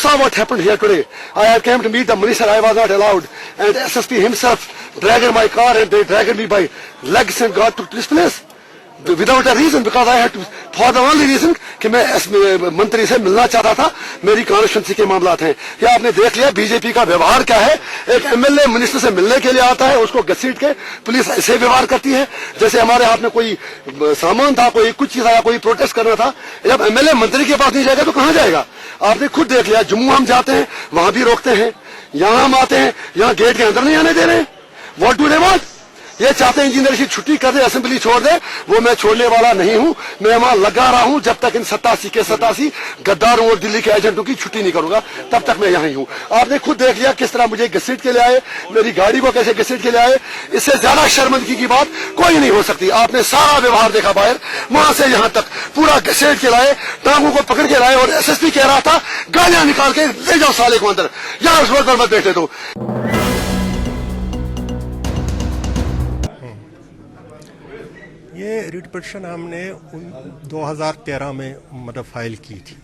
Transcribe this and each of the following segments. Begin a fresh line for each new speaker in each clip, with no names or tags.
saw what happened here today. I came to meet the minister. I was not allowed, and SSP himself dragged my car and they dragged me by legs and got to this place without a reason, because I had to, for the only reason कि मैं मंत्री से मिलना चाहता था, मेरी constituency के मामलात हैं। या आपने देख लिया बीजेपी का व्यवहार क्या है। एक एमएलए मिनिस्टर से मिलने के लिए आता है, उसको घसीट के पुलिस ऐसे व्यवहार करती है जैसे हमारे हाथ में कोई सामान था, कोई कुछ चीज आया, कोई प्रोटेस्ट करना था। जब एमएलए मंत्री के पास नहीं जाएगा तो कहाँ जाएगा? आपने खुद देख लिया, जम्मू हम जाते हैं वहां भी रोकते हैं, यहाँ हम आते हैं यहाँ गेट के अंदर नहीं आने दे रहे। What do they want? ये चाहते हैं इंजीनियर की छुट्टी कर दे, असेंबली छोड़ दे। वो मैं छोड़ने वाला नहीं हूं। मैं वहां लगा रहा हूं जब तक इन 87 गद्दारों और दिल्ली के एजेंटों की छुट्टी नहीं करूंगा, तब तक मैं यहीं हूं। आपने खुद देख लिया किस तरह मुझे घसीट के ले आए, मेरी गाड़ी को कैसे घसीट के ले आए। इससे ज्यादा शर्मिंदगी की बात कोई नहीं हो सकती। आपने सारा व्यवहार देखा बाहर, वहां से यहां तक पूरा घसीट के लाए, टांगों को पकड़ के लाए, और एसएसपी कह रहा था गालियां निकाल के ले जाओ साले को अंदर, या उस रोड पर मत बैठे। तो
ये रिट पिटीशन हमने 2013 में मतलब फाइल की थी।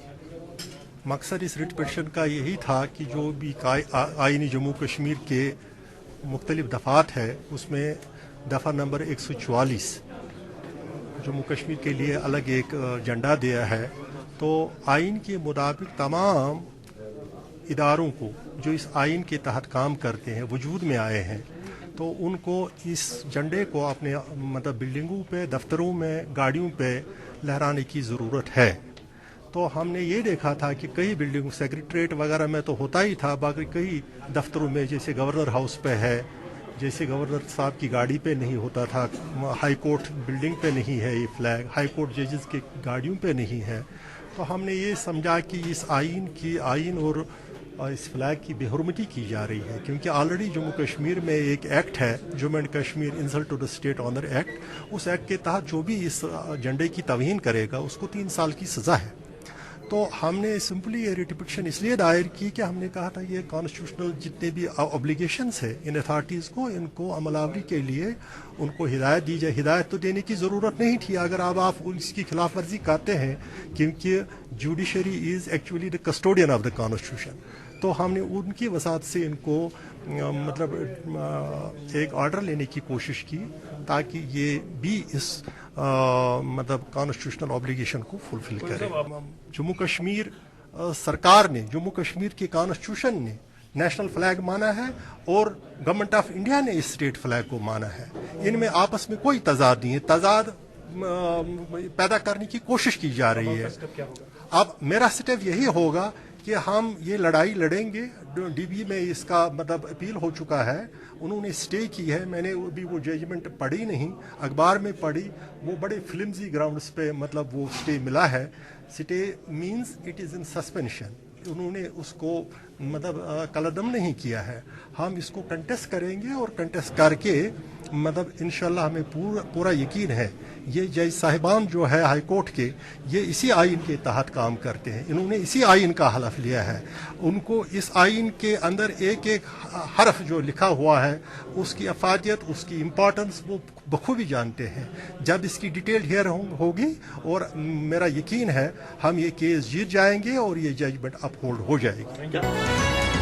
मकसद इस रिट पिटीशन का यही था कि जो भी आईनी जम्मू कश्मीर के मुख्तलिफ दफ़ात है, उसमें दफ़ा नंबर 144 जम्मू कश्मीर के लिए अलग एक झंडा दिया है। तो आइन के मुताबिक तमाम इदारों को जो इस आइन के तहत काम करते हैं, वजूद में आए हैं, तो उनको इस झंडे को अपने मतलब बिल्डिंगों पे, दफ्तरों में, गाड़ियों पे लहराने की ज़रूरत है। तो हमने ये देखा था कि कई बिल्डिंग सेक्रेटरीट वगैरह में तो होता ही था, बाकी कई दफ्तरों में जैसे गवर्नर हाउस पे है, जैसे गवर्नर साहब की गाड़ी पे नहीं होता था, हाई कोर्ट बिल्डिंग पे नहीं है ये फ्लैग, हाई कोर्ट जजेस की गाड़ियों पे नहीं है। तो हमने ये समझा कि इस आइन और इस फ्लैग की बेहुरमती की जा रही है, क्योंकि ऑलरेडी जम्मू कश्मीर में एक एक्ट है, Jammu and Kashmir insult to the state honour act. उस एक्ट के तहत जो भी इस झंडे की तौहीन करेगा उसको 3 साल की सज़ा है। तो हमने सिंपली ये रिट पिटीशन इसलिए दायर की कि हमने कहा था ये कॉन्स्टिट्यूशनल जितने भी ऑब्लिगेशंस है इन अथॉरिटीज़ को, इनको अमलावरी के लिए उनको हिदायत दी जाए। हिदायत तो देने की ज़रूरत नहीं थी अगर आप इसकी खिलाफ वर्जी करते हैं, क्योंकि judiciary is actually the custodian of the constitution. तो हमने उनकी वसात से इनको मतलब एक ऑर्डर लेने की कोशिश की ताकि ये भी इस मतलब कॉन्स्टिट्यूशनल ऑब्लिगेशन को फुलफिल करे। जम्मू कश्मीर सरकार ने, जम्मू कश्मीर के कॉन्स्टिट्यूशन ने नेशनल फ्लैग माना है और गवर्नमेंट ऑफ इंडिया ने इस स्टेट फ्लैग को माना है। इनमें आपस में कोई तजाद नहीं है, तजाद पैदा करने की कोशिश की जा रही है। अब मेरा स्टेप यही होगा कि हम ये लड़ाई लड़ेंगे। डीबी में इसका मतलब अपील हो चुका है, उन्होंने स्टे की है। मैंने अभी वो जजमेंट पढ़ी नहीं, अखबार में पढ़ी। वो बड़े फ्लिम्जी ग्राउंड्स पे मतलब वो स्टे मिला है। Stay means it is in suspension. उन्होंने उसको मतलब कलदम नहीं किया है। हम इसको कंटेस्ट करेंगे और कंटेस्ट करके मतलब इंशाल्लाह हमें पूरा यकीन है ये जज साहिबान जो है हाई कोर्ट के, ये इसी आइन के तहत काम करते हैं। इन्होंने इसी आइन का हलफ लिया है। उनको इस आइन के अंदर एक एक हरफ जो लिखा हुआ है उसकी अफादियत, उसकी इम्पोर्टेंस वो बखूबी जानते हैं। जब इसकी डिटेल हियर होगी और मेरा यकीन है हम ये केस जीत जाएंगे और ये जजमेंट अपहोल्ड हो जाएगी।